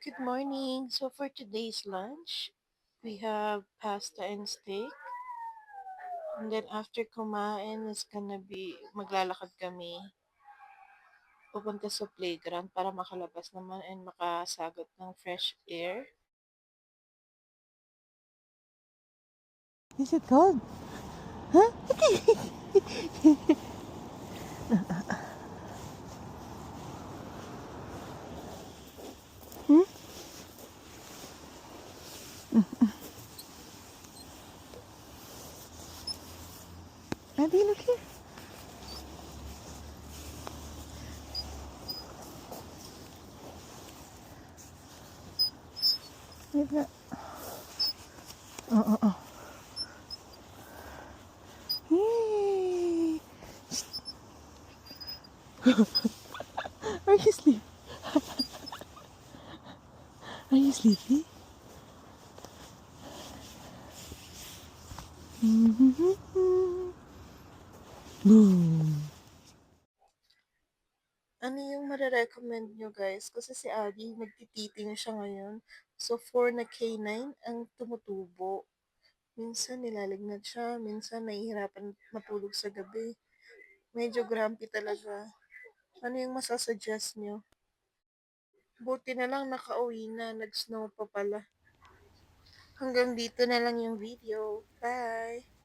Good morning. So for today's lunch, we have pasta and steak. And then after kumain, is gonna be maglalakad kami pupunta sa playground para makalabas naman and makasagot ng fresh air. Is it cold? Huh? Hmm? Abby, look here. Wait, look. Oh. Yay! Are you sleepy? Are you sleepy? Boom. Ano yung mare-recommend nyo guys? Kasi si Abby, nagtititing siya ngayon. So 4 na K9 ang tumutubo. Minsan nilalagnat siya, minsan nahihirapan matulog sa gabi. Medyo grumpy talaga. Ano yung masasuggest nyo? Buti na lang nakauwi na, nag-snow pa pala. Hanggang dito na lang yung video. Bye!